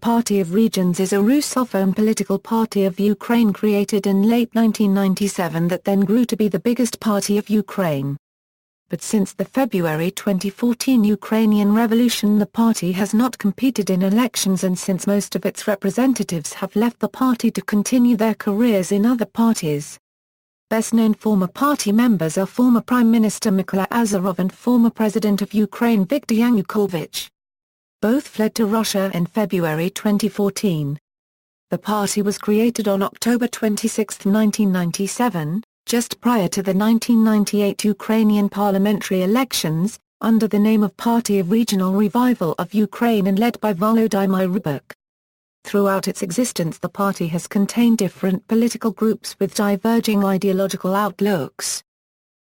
Party of Regions is a Russophone political party of Ukraine created in late 1997 that then grew to be the biggest party of Ukraine. But since the February 2014 Ukrainian revolution the party has not competed in elections, and since most of its representatives have left the party to continue their careers in other parties. Best-known former party members are former Prime Minister Mykola Azarov and former President of Ukraine Viktor Yanukovych. Both fled to Russia in February 2014. The party was created on October 26, 1997, just prior to the 1998 Ukrainian parliamentary elections, under the name of Party of Regional Revival of Ukraine and led by Volodymyr Rybak. Throughout its existence the party has contained different political groups with diverging ideological outlooks.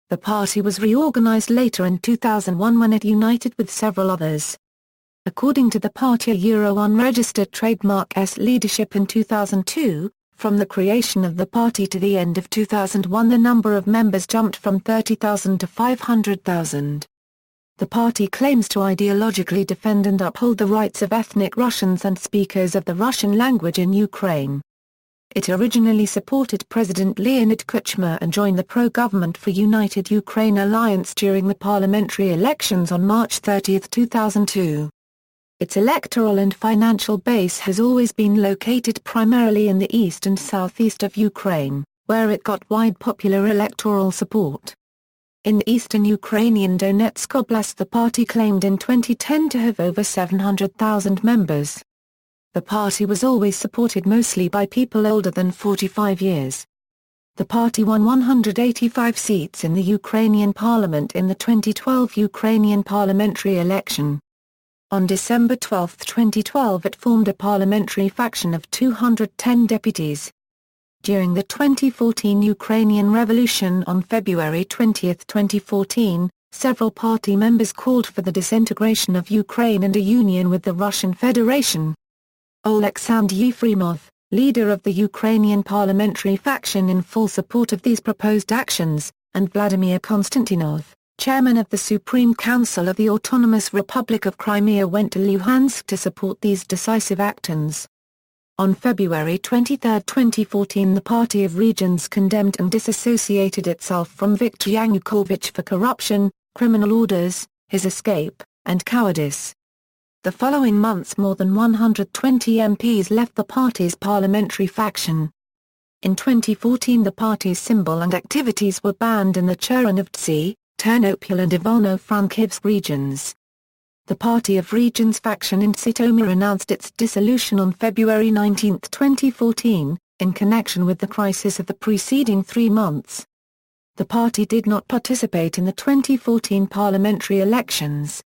The party was reorganized later in 2001 when it united with several others. According to the party unregistered trademark's leadership in 2002, from the creation of the party to the end of 2001 the number of members jumped from 30,000 to 500,000. The party claims to ideologically defend and uphold the rights of ethnic Russians and speakers of the Russian language in Ukraine. It originally supported President Leonid Kuchma and joined the pro-government for United Ukraine alliance during the parliamentary elections on March 30, 2002. Its electoral and financial base has always been located primarily in the east and southeast of Ukraine, where it got wide popular electoral support. In the eastern Ukrainian Donetsk Oblast the party claimed in 2010 to have over 700,000 members. The party was always supported mostly by people older than 45 years. The party won 185 seats in the Ukrainian parliament in the 2012 Ukrainian parliamentary election. On December 12, 2012 it formed a parliamentary faction of 210 deputies. During the 2014 Ukrainian Revolution on February 20, 2014, several party members called for the disintegration of Ukraine and a union with the Russian Federation. Oleksandr Yefremov, leader of the Ukrainian parliamentary faction in full support of these proposed actions, and Vladimir Konstantinov, chairman of the Supreme Council of the Autonomous Republic of Crimea went to Luhansk to support these decisive actions. On February 23, 2014 the Party of Regions condemned and disassociated itself from Viktor Yanukovych for corruption, criminal orders, his escape, and cowardice. The following months more than 120 MPs left the party's parliamentary faction. In 2014 the party's symbol and activities were banned in the Chernovtsi, Ternopil and Ivano-Frankivsk regions. The Party of Regions faction in Zhytomyr announced its dissolution on February 19, 2014, in connection with the crisis of the preceding 3 months. The party did not participate in the 2014 parliamentary elections.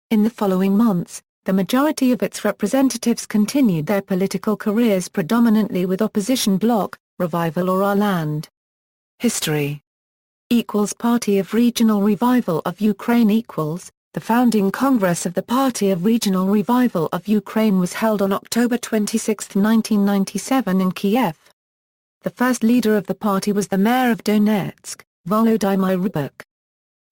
In the following months, the majority of its representatives continued their political careers predominantly with opposition bloc, Revival or Our Land. History Party of Regional Revival of Ukraine The founding Congress of the Party of Regional Revival of Ukraine was held on October 26, 1997 in Kiev. The first leader of the party was the mayor of Donetsk, Volodymyr Rybak.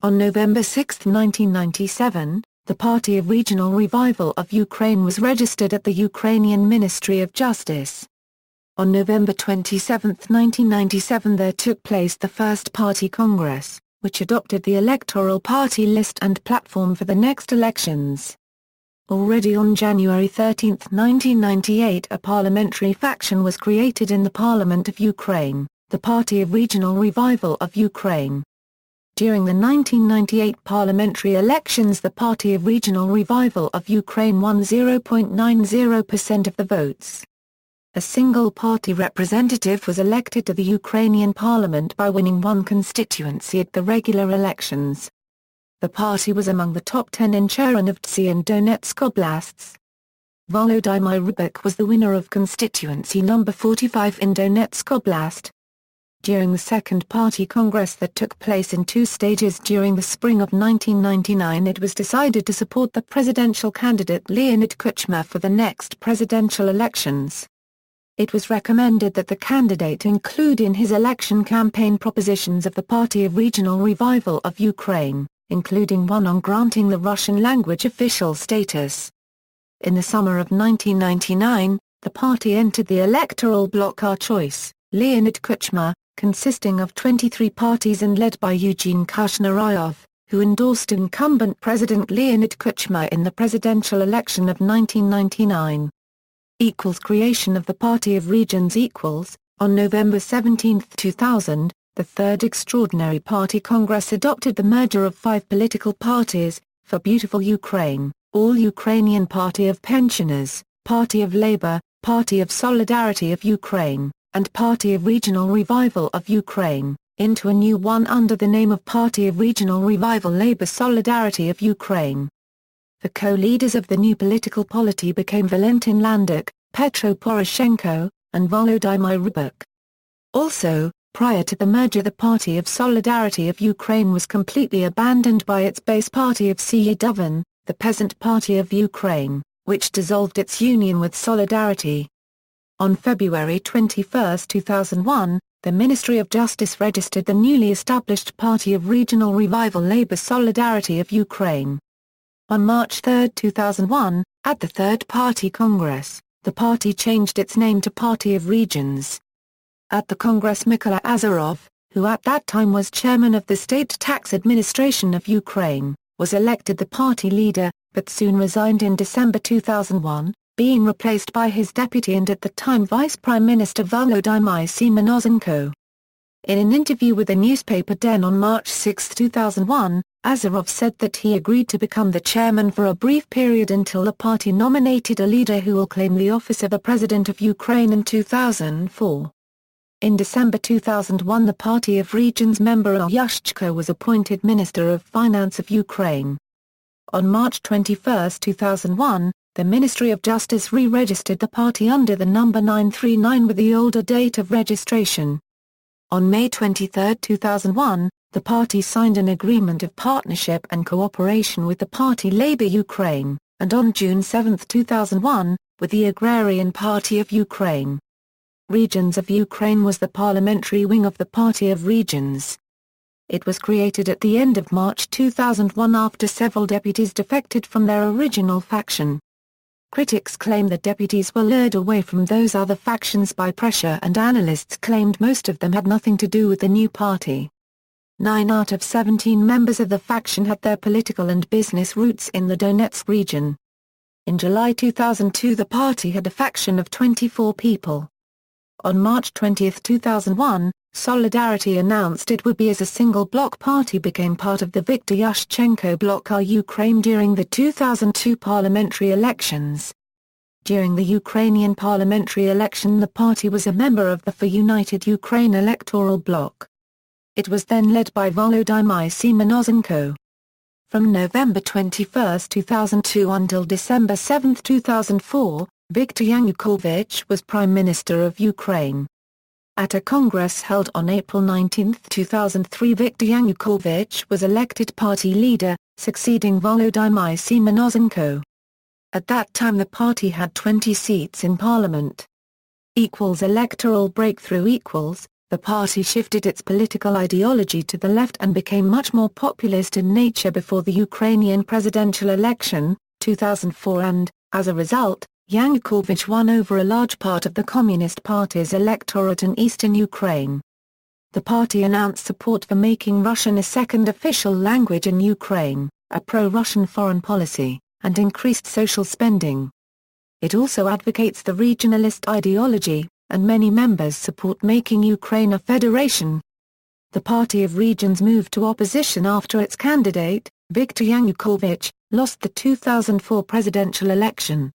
On November 6, 1997, the Party of Regional Revival of Ukraine was registered at the Ukrainian Ministry of Justice. On November 27, 1997 there took place the first party congress, which adopted the electoral party list and platform for the next elections. Already on January 13, 1998 a parliamentary faction was created in the Parliament of Ukraine, the Party of Regional Revival of Ukraine. During the 1998 parliamentary elections the Party of Regional Revival of Ukraine won 0.90% of the votes. A single party representative was elected to the Ukrainian parliament by winning one constituency at the regular elections. The party was among the top 10 in Chernovtsi and Donetsk Oblasts. Volodymyr Rybak was the winner of constituency number 45 in Donetsk Oblast. During the second party congress that took place in 2 stages during the spring of 1999 it was decided to support the presidential candidate Leonid Kuchma for the next presidential elections. It was recommended that the candidate include in his election campaign propositions of the Party of Regional Revival of Ukraine, including one on granting the Russian language official status. In the summer of 1999, the party entered the electoral bloc Our Choice, Leonid Kuchma, consisting of 23 parties and led by Eugene Kushnaryov, who endorsed incumbent President Leonid Kuchma in the presidential election of 1999. Creation of the Party of Regions. On November 17, 2000, the Third Extraordinary Party Congress adopted the merger of 5 political parties, for Beautiful Ukraine, All-Ukrainian Party of Pensioners, Party of Labour, Party of Solidarity of Ukraine, and Party of Regional Revival of Ukraine, into a new one under the name of Party of Regional Revival Labour Solidarity of Ukraine. The co-leaders of the new political polity became Valentin Landuk, Petro Poroshenko, and Volodymyr Rybak. Also, prior to the merger, the Party of Solidarity of Ukraine was completely abandoned by its base party of Syidovan, the Peasant Party of Ukraine, which dissolved its union with Solidarity. On February 21, 2001, the Ministry of Justice registered the newly established Party of Regional Revival Labour Solidarity of Ukraine. On March 3, 2001, at the Third Party Congress, the party changed its name to Party of Regions. At the Congress, Mykola Azarov, who at that time was chairman of the State Tax Administration of Ukraine, was elected the party leader, but soon resigned in December 2001, being replaced by his deputy and at the time Vice Prime Minister Volodymyr Rybak. In an interview with the newspaper Den on March 6, 2001, Azarov said that he agreed to become the chairman for a brief period until the party nominated a leader who will claim the office of the President of Ukraine in 2004. In December 2001, the Party of Regions member Yushchenko was appointed Minister of Finance of Ukraine. On March 21, 2001, the Ministry of Justice re-registered the party under the number 939 with the older date of registration. On May 23, 2001, the party signed an agreement of partnership and cooperation with the Party Labour Ukraine, and on June 7, 2001, with the Agrarian Party of Ukraine. Regions of Ukraine was the parliamentary wing of the Party of Regions. It was created at the end of March 2001 after several deputies defected from their original faction. Critics claim the deputies were lured away from those other factions by pressure, and analysts claimed most of them had nothing to do with the new party. 9 out of 17 members of the faction had their political and business roots in the Donetsk region. In July 2002, the party had a faction of 24 people. On March 20, 2001, Solidarity announced it would be as a single bloc party became part of the Viktor Yushchenko bloc Our Ukraine during the 2002 parliamentary elections. During the Ukrainian parliamentary election, the party was a member of the For United Ukraine electoral bloc. It was then led by Volodymyr Rybak. From November 21, 2002 until December 7, 2004, Viktor Yanukovych was Prime Minister of Ukraine. At a congress held on April 19, 2003, Viktor Yanukovych was elected party leader, succeeding Volodymyr Rybak. At that time the party had 20 seats in parliament. Electoral breakthrough. The party shifted its political ideology to the left and became much more populist in nature before the Ukrainian presidential election, 2004, and, as a result, Yanukovych won over a large part of the Communist Party's electorate in eastern Ukraine. The party announced support for making Russian a second official language in Ukraine, a pro-Russian foreign policy, and increased social spending. It also advocates the regionalist ideology, and many members support making Ukraine a federation. The Party of Regions moved to opposition after its candidate, Viktor Yanukovych, lost the 2004 presidential election.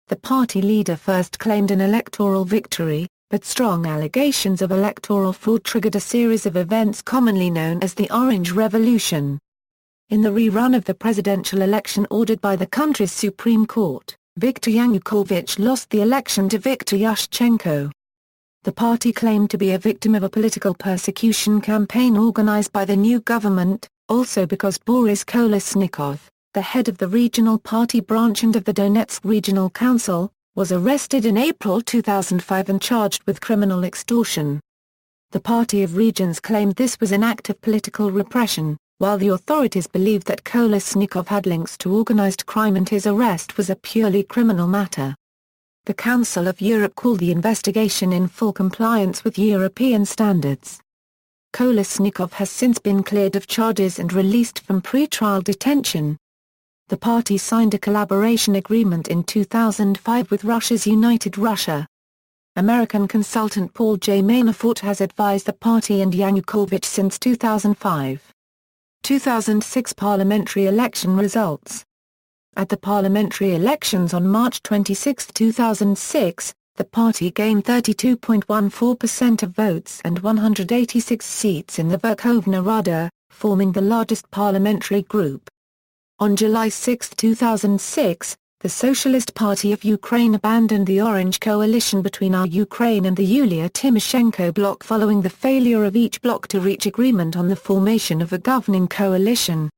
The party leader first claimed an electoral victory, but strong allegations of electoral fraud triggered a series of events commonly known as the Orange Revolution. In the rerun of the presidential election ordered by the country's Supreme Court, Viktor Yanukovych lost the election to Viktor Yushchenko. The party claimed to be a victim of a political persecution campaign organized by the new government, also because Boris Kolesnikov, the head of the regional party branch and of the Donetsk Regional Council, was arrested in April 2005 and charged with criminal extortion. The Party of Regions claimed this was an act of political repression, while the authorities believed that Kolesnikov had links to organized crime and his arrest was a purely criminal matter. The Council of Europe called the investigation in full compliance with European standards. Kolesnikov has since been cleared of charges and released from pre-trial detention. The party signed a collaboration agreement in 2005 with Russia's United Russia. American consultant Paul J. Manafort has advised the party and Yanukovych since 2005. 2006 parliamentary election results. At the parliamentary elections on March 26, 2006, the party gained 32.14% of votes and 186 seats in the Verkhovna Rada, forming the largest parliamentary group. On July 6, 2006, the Socialist Party of Ukraine abandoned the Orange coalition between Our Ukraine and the Yulia Tymoshenko bloc following the failure of each bloc to reach agreement on the formation of a governing coalition.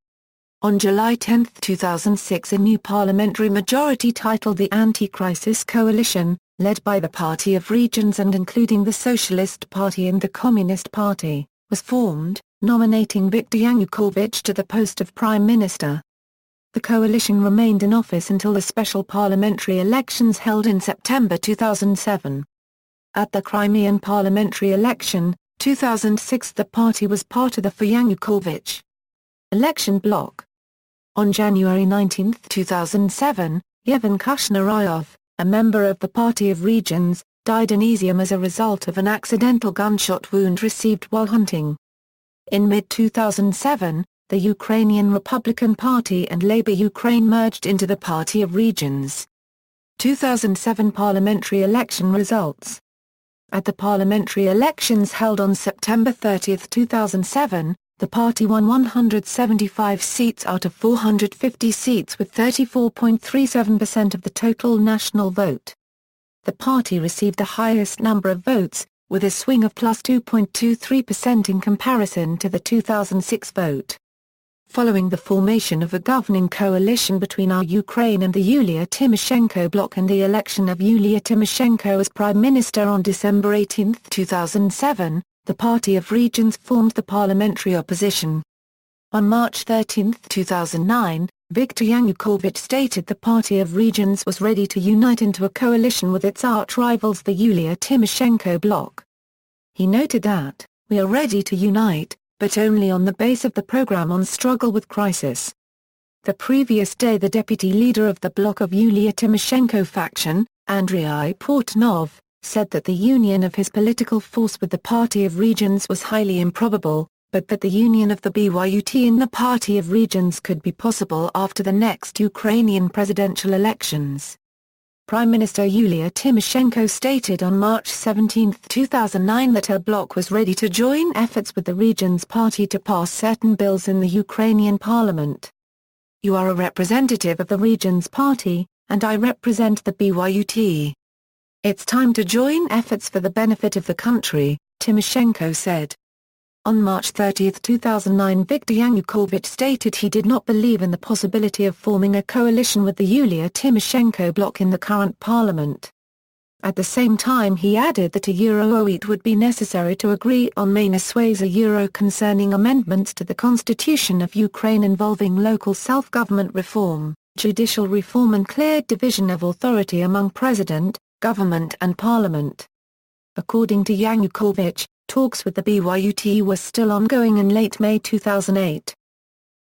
On July 10, 2006, a new parliamentary majority titled the Anti-Crisis Coalition, led by the Party of Regions and including the Socialist Party and the Communist Party, was formed, nominating Viktor Yanukovych to the post of Prime Minister. The coalition remained in office until the special parliamentary elections held in September 2007. At the Crimean parliamentary election, 2006, the party was part of the for Yanukovych election bloc. On January 19, 2007, Yevhen Kushnarayov, a member of the Party of Regions, died in Izium as a result of an accidental gunshot wound received while hunting. In mid-2007, the Ukrainian Republican Party and Labour Ukraine merged into the Party of Regions. 2007 parliamentary election results. At the parliamentary elections held on September 30, 2007, the party won 175 seats out of 450 seats with 34.37% of the total national vote. The party received the highest number of votes, with a swing of plus 2.23% in comparison to the 2006 vote. Following the formation of a governing coalition between Our Ukraine and the Yulia Tymoshenko bloc and the election of Yulia Tymoshenko as Prime Minister on December 18, 2007, the Party of Regions formed the parliamentary opposition. On March 13, 2009, Viktor Yanukovych stated the Party of Regions was ready to unite into a coalition with its arch-rivals the Yulia Tymoshenko bloc. He noted that, "We are ready to unite, but only on the base of the program on struggle with crisis." The previous day the deputy leader of the bloc of Yulia Tymoshenko faction, Andrei Portnov, said that the union of his political force with the Party of Regions was highly improbable, but that the union of the BYUT in the Party of Regions could be possible after the next Ukrainian presidential elections. Prime Minister Yulia Tymoshenko stated on March 17, 2009 that her bloc was ready to join efforts with the Regions Party to pass certain bills in the Ukrainian parliament. "You are a representative of the Regions Party, and I represent the BYUT. It's time to join efforts for the benefit of the country," Tymoshenko said. On March 30, 2009 Viktor Yanukovych stated he did not believe in the possibility of forming a coalition with the Yulia Tymoshenko bloc in the current parliament. At the same time he added that a Euro-8 would be necessary to agree on main Sueza Euro concerning amendments to the Constitution of Ukraine involving local self-government reform, judicial reform and clear division of authority among president, government and parliament. According to Yanukovych, talks with the BYUT were still ongoing in late May 2008.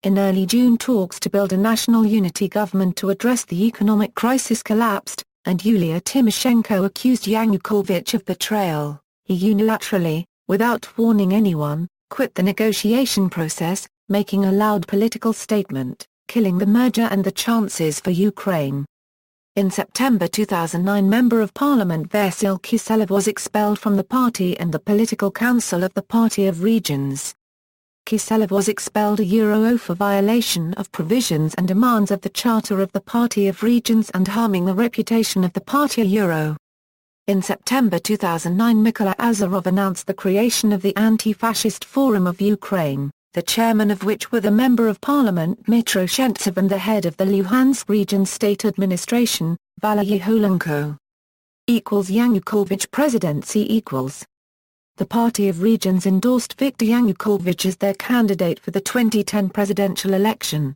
In early June talks to build a national unity government to address the economic crisis collapsed, and Yulia Tymoshenko accused Yanukovych of betrayal. He unilaterally, without warning anyone, quit the negotiation process, making a loud political statement, killing the merger and the chances for Ukraine. In September 2009 Member of Parliament Vasyl Kyselyev was expelled from the party and the political council of the Party of Regions. Kyselyev was expelled a Euro for violation of provisions and demands of the Charter of the Party of Regions and harming the reputation of the Party Euro. In September 2009 Mykola Azarov announced the creation of the Anti-Fascist Forum of Ukraine, the chairman of which were the Member of Parliament Dmytro Shentsev and the head of the Luhansk Region State Administration, Valery Holenko. Yanukovych presidency equals the Party of Regions endorsed Viktor Yanukovych as their candidate for the 2010 presidential election.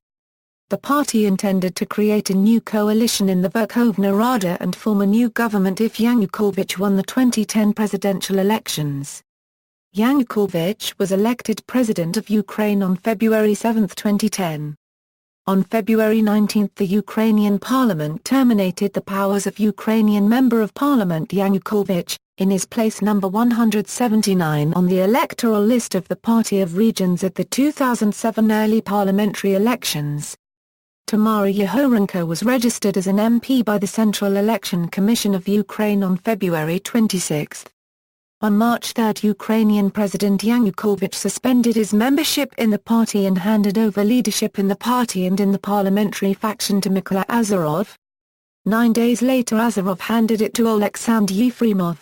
The party intended to create a new coalition in the Verkhovna Rada and form a new government if Yanukovych won the 2010 presidential elections. Yanukovych was elected president of Ukraine on February 7, 2010. On February 19 the Ukrainian parliament terminated the powers of Ukrainian Member of Parliament Yanukovych, in his place number 179 on the electoral list of the Party of Regions at the 2007 early parliamentary elections. Tamara Yehorenko was registered as an MP by the Central Election Commission of Ukraine on February 26. On March 3 Ukrainian President Yanukovych suspended his membership in the party and handed over leadership in the party and in the parliamentary faction to Mykola Azarov. 9 days later Azarov handed it to Oleksandr Yefremov.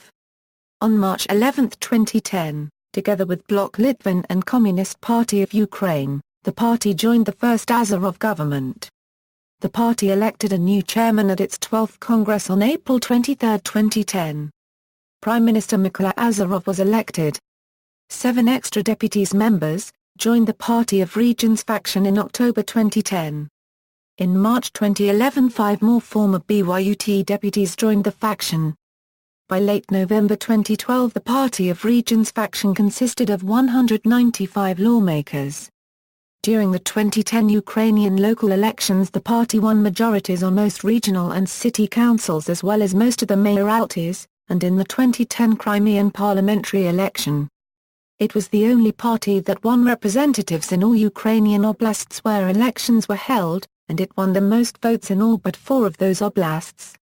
On March 11, 2010, together with Bloc Litvin and Communist Party of Ukraine, the party joined the first Azarov government. The party elected a new chairman at its 12th Congress on April 23, 2010. Prime Minister Mykola Azarov was elected. 7 extra deputies members joined the Party of Regions faction in October 2010. In March 2011 5 more former BYUT deputies joined the faction. By late November 2012 the Party of Regions faction consisted of 195 lawmakers. During the 2010 Ukrainian local elections the party won majorities on most regional and city councils as well as most of the mayoralties, and in the 2010 Crimean parliamentary election. It was the only party that won representatives in all Ukrainian oblasts where elections were held, and it won the most votes in all but 4 of those oblasts.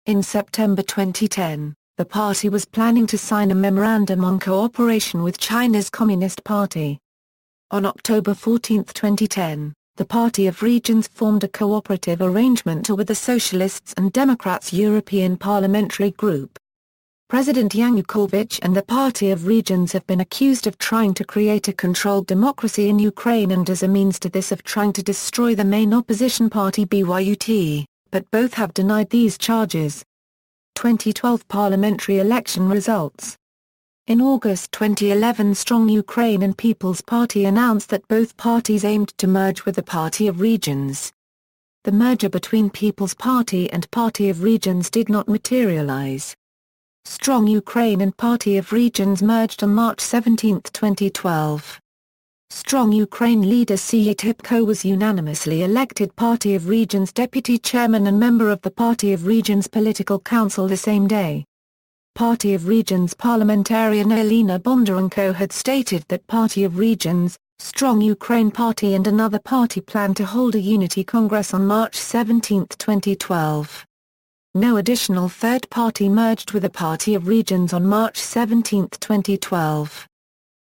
In September 2010, the party was planning to sign a memorandum on cooperation with China's Communist Party. On October 14, 2010, the Party of Regions formed a cooperative arrangement with the Socialists and Democrats European Parliamentary Group. President Yanukovych and the Party of Regions have been accused of trying to create a controlled democracy in Ukraine and as a means to this of trying to destroy the main opposition party BYUT, but both have denied these charges. 2012 parliamentary election results. In August 2011 Strong Ukraine and People's Party announced that both parties aimed to merge with the Party of Regions. The merger between People's Party and Party of Regions did not materialize. Strong Ukraine and Party of Regions merged on March 17, 2012. Strong Ukraine leader Siya Typko was unanimously elected Party of Regions deputy chairman and member of the Party of Regions Political Council the same day. Party of Regions parliamentarian Elena Bondarenko had stated that Party of Regions, Strong Ukraine Party and another party planned to hold a unity congress on March 17, 2012. No additional third party merged with the Party of Regions on March 17, 2012.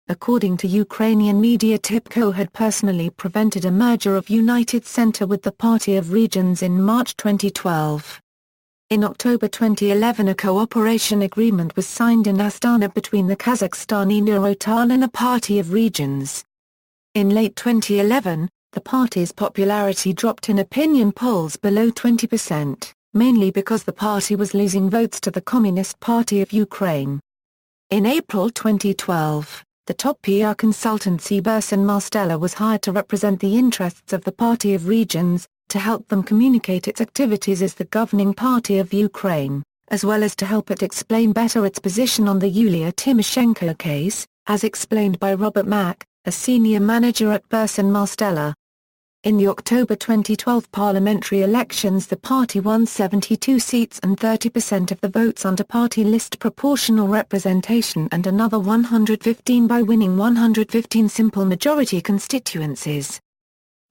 According to Ukrainian media Typko had personally prevented a merger of United Center with the Party of Regions in March 2012. In October 2011 a cooperation agreement was signed in Astana between the Kazakhstani Nurotan and the Party of Regions. In late 2011, the party's popularity dropped in opinion polls below 20%. Mainly because the party was losing votes to the Communist Party of Ukraine. In April 2012, the top PR consultancy Burson Marsteller was hired to represent the interests of the Party of Regions, to help them communicate its activities as the governing party of Ukraine, as well as to help it explain better its position on the Yulia Tymoshenko case, as explained by Robert Mack, a senior manager at Burson Marsteller. In the October 2012 parliamentary elections the party won 72 seats and 30% of the votes under party list proportional representation and another 115 by winning 115 simple majority constituencies.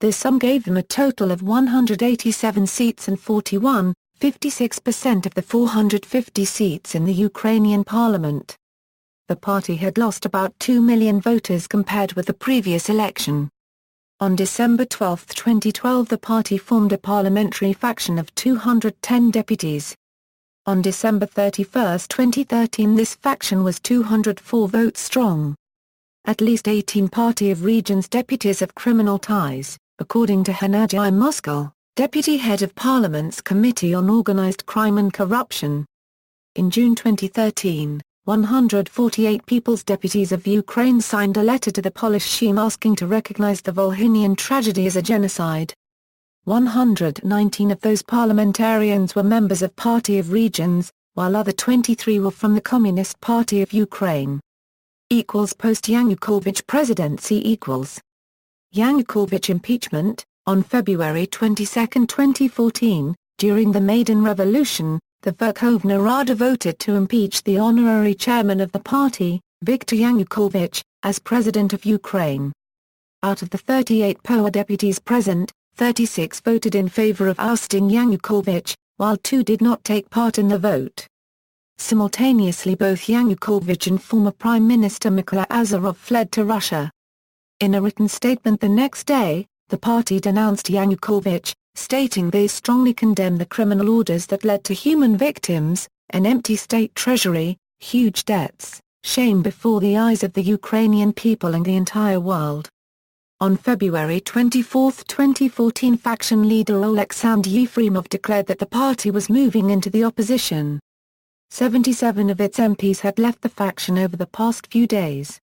This sum gave them a total of 187 seats and 56% of the 450 seats in the Ukrainian parliament. The party had lost about 2 million voters compared with the previous election. On December 12, 2012 the party formed a parliamentary faction of 210 deputies. On December 31, 2013 this faction was 204 votes strong. At least 18 Party of Regions deputies have criminal ties, according to Gennady Moskal, deputy head of Parliament's Committee on Organized Crime and Corruption. In June 2013, 148 People's Deputies of Ukraine signed a letter to the Polish Sejm asking to recognize the Volhynian tragedy as a genocide. 119 of those parliamentarians were members of Party of Regions, while other 23 were from the Communist Party of Ukraine. Post-Yanukovych presidency Yanukovych impeachment. On February 22, 2014, during the Maidan Revolution, the Verkhovna Rada voted to impeach the honorary chairman of the party, Viktor Yanukovych, as president of Ukraine. Out of the 38 POA deputies present, 36 voted in favor of ousting Yanukovych, while 2 did not take part in the vote. Simultaneously, both Yanukovych and former Prime Minister Mykola Azarov fled to Russia. In a written statement the next day, the party denounced Yanukovych, stating they strongly condemn the criminal orders that led to human victims, an empty state treasury, huge debts, shame before the eyes of the Ukrainian people and the entire world. On February 24, 2014, faction leader Oleksandr Yefremov declared that the party was moving into the opposition. 77 of its MPs had left the faction over the past few days.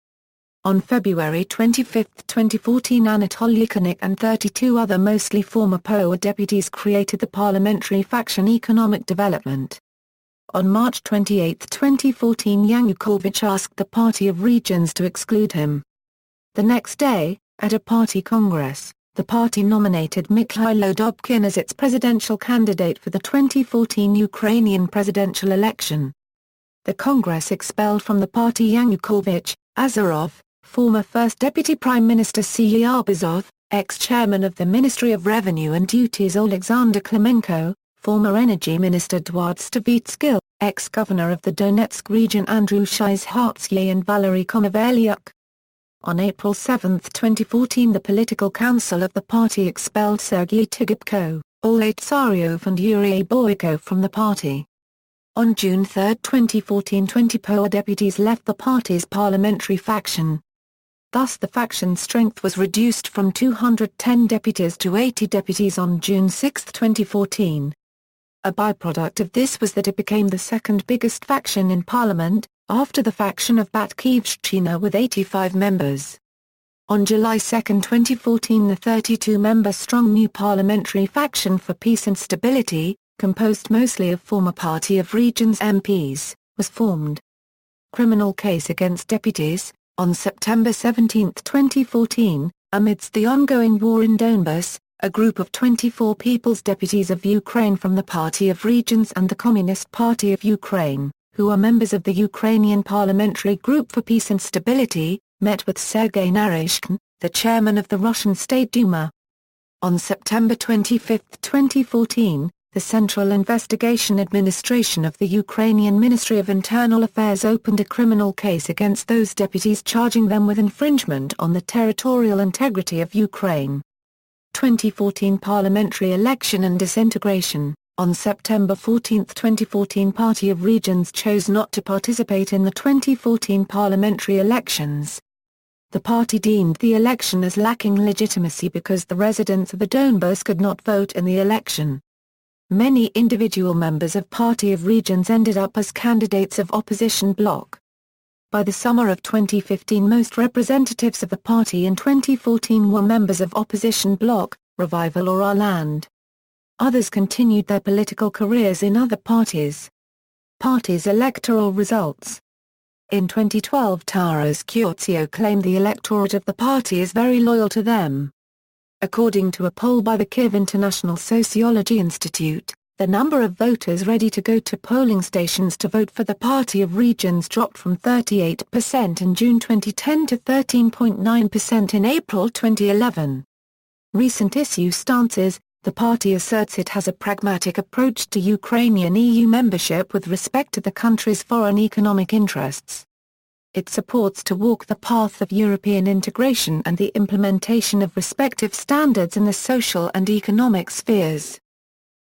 On February 25, 2014, Anatoly Yakonik and 32 other mostly former POA deputies created the parliamentary faction Economic Development. On March 28, 2014, Yanukovych asked the Party of Regions to exclude him. The next day, at a party congress, the party nominated Mikhailo Dobkin as its presidential candidate for the 2014 Ukrainian presidential election. The congress expelled from the party Yanukovych, Azarov, former First Deputy Prime Minister Syabazov, ex-chairman of the Ministry of Revenue and Duties Alexander Klemenko, former Energy Minister Eduard Stavitskil, ex-governor of the Donetsk region Andrew Shizhartsky and Valery Konovalyuk. On April 7, 2014, the political council of the party expelled Sergei Tygubko, Oleh Tsaryov and Yuri Boyko from the party. On June 3, 2014, 20 POA deputies left the party's parliamentary faction. Thus the faction's strength was reduced from 210 deputies to 80 deputies on June 6, 2014. A byproduct of this was that it became the second biggest faction in parliament, after the faction of Batkivshchina with 85 members. On July 2, 2014, the 32-member-strong new parliamentary faction for Peace and Stability, composed mostly of former Party of Regions MPs, was formed. Criminal case against deputies. On September 17, 2014, amidst the ongoing war in Donbas, a group of 24 People's Deputies of Ukraine from the Party of Regions and the Communist Party of Ukraine, who are members of the Ukrainian Parliamentary Group for Peace and Stability, met with Sergei Naryshkin, the chairman of the Russian State Duma. On September 25, 2014, the Central Investigation Administration of the Ukrainian Ministry of Internal Affairs opened a criminal case against those deputies, charging them with infringement on the territorial integrity of Ukraine. 2014 Parliamentary Election and Disintegration. On September 14, 2014, Party of Regions chose not to participate in the 2014 parliamentary elections. The party deemed the election as lacking legitimacy because the residents of the Donbas could not vote in the election. Many individual members of Party of Regions ended up as candidates of opposition bloc. By the summer of 2015, most representatives of the party in 2014 were members of opposition bloc, Revival or Our Land. Others continued their political careers in other parties. Party's electoral results. In 2012, Taras Kyotsio claimed the electorate of the party is very loyal to them. According to a poll by the Kyiv International Sociology Institute, the number of voters ready to go to polling stations to vote for the Party of Regions dropped from 38% in June 2010 to 13.9% in April 2011. Recent issue stances. The party asserts it has a pragmatic approach to Ukrainian EU membership with respect to the country's foreign economic interests. It supports to walk the path of European integration and the implementation of respective standards in the social and economic spheres.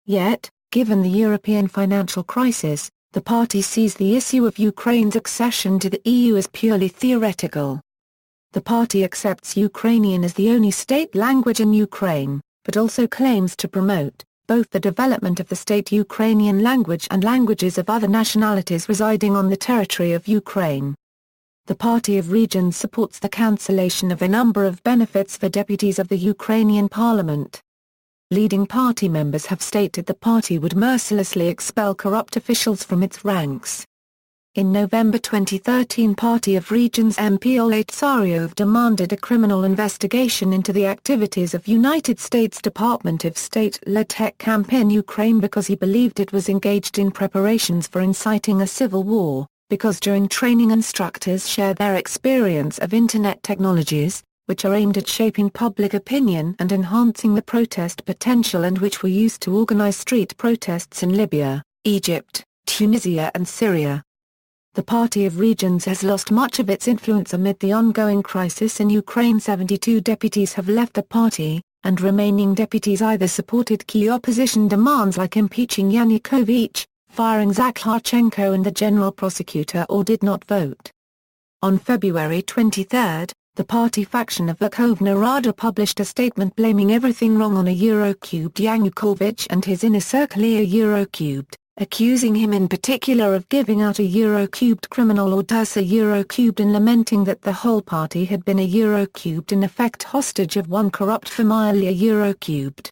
Yet, given the European financial crisis, the party sees the issue of Ukraine's accession to the EU as purely theoretical. The party accepts Ukrainian as the only state language in Ukraine, but also claims to promote both the development of the state Ukrainian language and languages of other nationalities residing on the territory of Ukraine. The Party of Regions supports the cancellation of a number of benefits for deputies of the Ukrainian parliament. Leading party members have stated the party would mercilessly expel corrupt officials from its ranks. In November 2013, Party of Regions MP Volodymyr Azarov demanded a criminal investigation into the activities of United States Department of State-led tech campaign Ukraine because he believed it was engaged in preparations for inciting a civil war, because during training instructors share their experience of Internet technologies, which are aimed at shaping public opinion and enhancing the protest potential and which were used to organize street protests in Libya, Egypt, Tunisia and Syria. The Party of Regions has lost much of its influence amid the ongoing crisis in Ukraine. 72 deputies have left the party, and remaining deputies either supported key opposition demands like impeaching Yanukovych, firing Zakharchenko and the general prosecutor, or did not vote. On February 23, the party faction of Verkhovna Rada published a statement blaming everything wrong on a Eurocubed Yanukovych and his inner circle Eurocubed, accusing him in particular of giving out a Eurocubed criminal orders a Eurocubed and lamenting that the whole party had been a Eurocubed in effect hostage of one corrupt familia Eurocubed.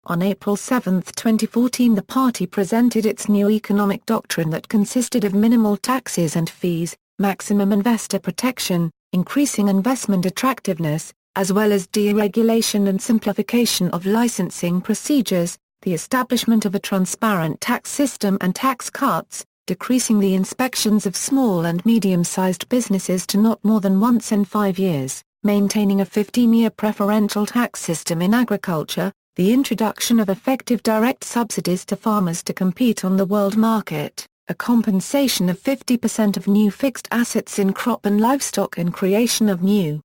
On April 7, 2014, the party presented its new economic doctrine that consisted of minimal taxes and fees, maximum investor protection, increasing investment attractiveness, as well as deregulation and simplification of licensing procedures, the establishment of a transparent tax system and tax cuts, decreasing the inspections of small and medium-sized businesses to not more than once in 5 years, maintaining a 15-year preferential tax system in agriculture, the introduction of effective direct subsidies to farmers to compete on the world market, a compensation of 50% of new fixed assets in crop and livestock and creation of new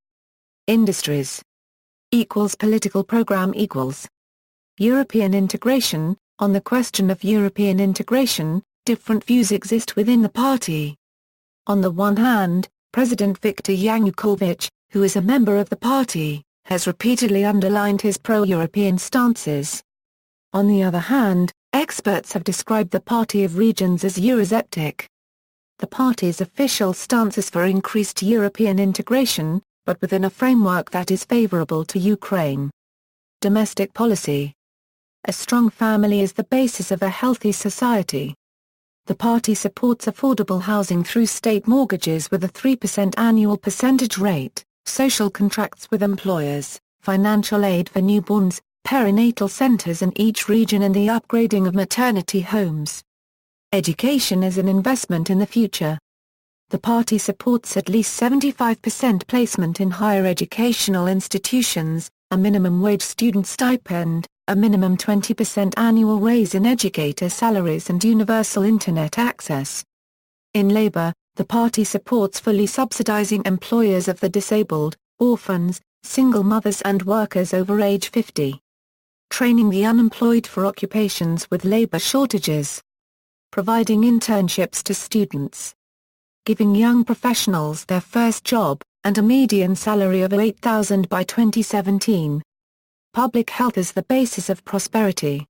industries. Political program equals European integration. On the question of European integration, different views exist within the party. On the one hand, President Viktor Yanukovych, who is a member of the party, has repeatedly underlined his pro-European stances. On the other hand, experts have described the Party of Regions as Eurosceptic. The party's official stance is for increased European integration, but within a framework that is favorable to Ukraine. Domestic policy. A strong family is the basis of a healthy society. The party supports affordable housing through state mortgages with a 3% annual percentage rate, social contracts with employers, financial aid for newborns, perinatal centers in each region and the upgrading of maternity homes. Education is an investment in the future. The party supports at least 75% placement in higher educational institutions, a minimum wage student stipend, a minimum 20% annual raise in educator salaries and universal Internet access. In labor, the party supports fully subsidizing employers of the disabled, orphans, single mothers and workers over age 50. Training the unemployed for occupations with labor shortages. Providing internships to students. Giving young professionals their first job, and a median salary of $8,000 by 2017. Public health is the basis of prosperity.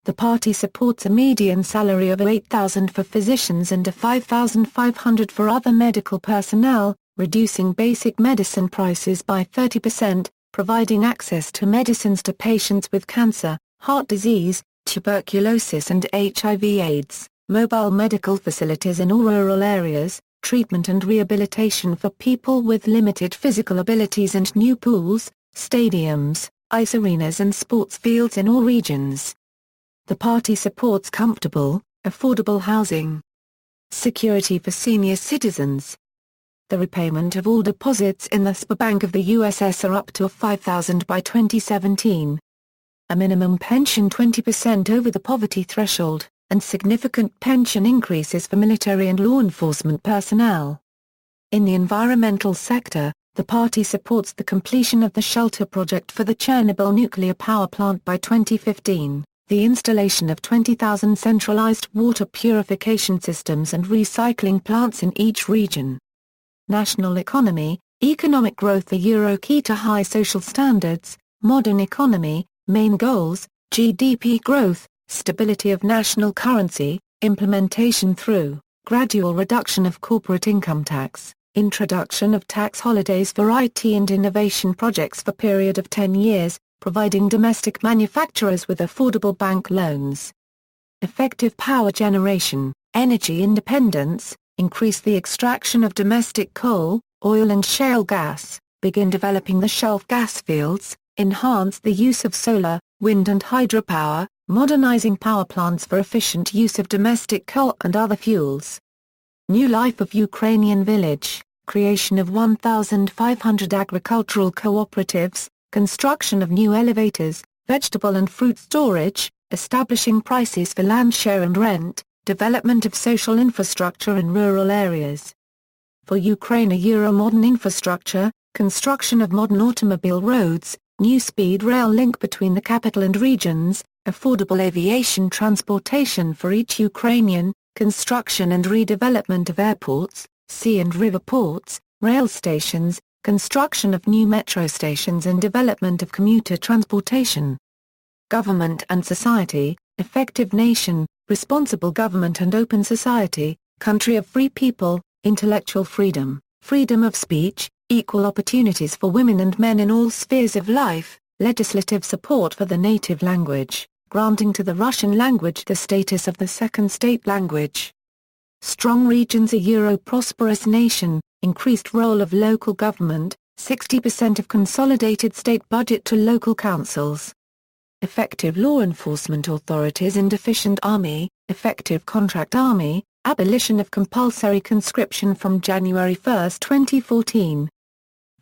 The party supports a median salary of $8,000 for physicians and a $5,500 for other medical personnel, reducing basic medicine prices by 30%, providing access to medicines to patients with cancer, heart disease, tuberculosis and HIV/AIDS, mobile medical facilities in all rural areas, treatment and rehabilitation for people with limited physical abilities and new pools, stadiums, ice arenas and sports fields in all regions. The party supports comfortable, affordable housing. Security for senior citizens. The repayment of all deposits in the Sberbank of the USSR up to $5,000 by 2017. A minimum pension 20% over the poverty threshold, and significant pension increases for military and law enforcement personnel. In the environmental sector, the party supports the completion of the shelter project for the Chernobyl nuclear power plant by 2015, the installation of 20,000 centralized water purification systems and recycling plants in each region. National economy, economic growth. The euro key to high social standards, modern economy, main goals, GDP growth, stability of national currency, implementation through gradual reduction of corporate income tax, introduction of tax holidays for IT and innovation projects for period of 10 years, providing domestic manufacturers with affordable bank loans. Effective power generation, energy independence, increase the extraction of domestic coal, oil and shale gas, begin developing the shelf gas fields, enhance the use of solar, wind and hydropower, modernizing power plants for efficient use of domestic coal and other fuels. New life of Ukrainian village, creation of 1,500 agricultural cooperatives, construction of new elevators, vegetable and fruit storage, establishing prices for land share and rent, development of social infrastructure in rural areas. For Ukraine, a Euro-modern infrastructure, construction of modern automobile roads, new speed rail link between the capital and regions, affordable aviation transportation for each Ukrainian, construction and redevelopment of airports, sea and river ports, rail stations, construction of new metro stations and development of commuter transportation. Government and society, effective nation, responsible government and open society, country of free people, intellectual freedom, freedom of speech, equal opportunities for women and men in all spheres of life, legislative support for the native language, granting to the Russian language the status of the second state language. Strong regions, a Euro-prosperous nation, increased role of local government, 60% of consolidated state budget to local councils. Effective law enforcement authorities and efficient army, effective contract army, abolition of compulsory conscription from January 1, 2014.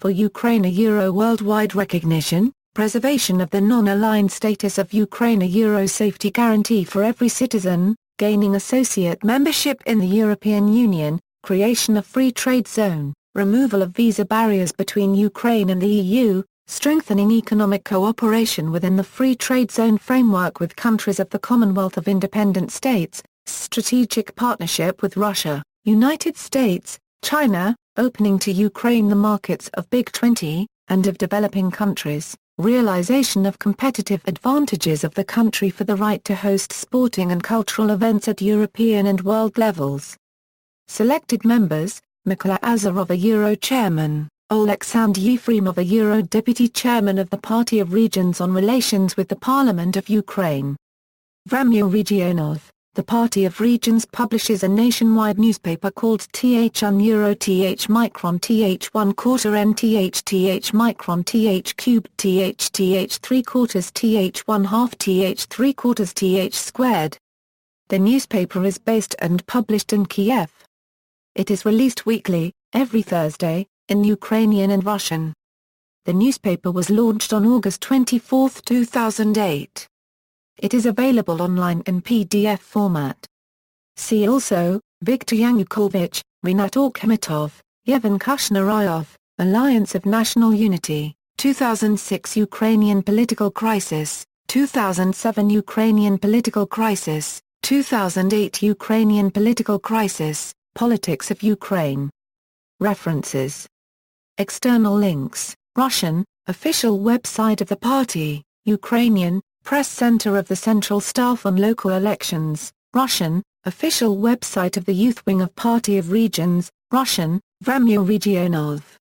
For Ukraine, a Euro worldwide recognition, preservation of the non-aligned status of Ukraine, a Euro safety guarantee for every citizen, gaining associate membership in the European Union, creation of free trade zone, removal of visa barriers between Ukraine and the EU, strengthening economic cooperation within the free trade zone framework with countries of the Commonwealth of Independent States, strategic partnership with Russia, United States, China, opening to Ukraine the markets of Big 20, and of developing countries, realization of competitive advantages of the country for the right to host sporting and cultural events at European and world levels. Selected members, Mykola Azarov, a Euro chairman, Oleksandr Yefremov, a Euro deputy chairman of the Party of Regions on Relations with the Parliament of Ukraine. Volodymyr Rybak, the Party of Regions publishes a nationwide newspaper called Th1 Euro Th Micron Th 1 quarter N Th Micron Th cubed Th 3 quarters Th 1 half Th 3 quarters Th squared. The newspaper is based and published in Kiev. It is released weekly, every Thursday, in Ukrainian and Russian. The newspaper was launched on August 24, 2008. It is available online in PDF format. See also, Viktor Yanukovych, Rinat Akhmetov, Yevhen Kushnarayov, Alliance of National Unity, 2006 Ukrainian political crisis, 2007 Ukrainian political crisis, 2008 Ukrainian political crisis, politics of Ukraine. References. External links, Russian, official website of the party, Ukrainian, Press Center of the Central Staff on Local Elections, Russian, official website of the Youth Wing of Party of Regions, Russian, Volodymyr Rybak.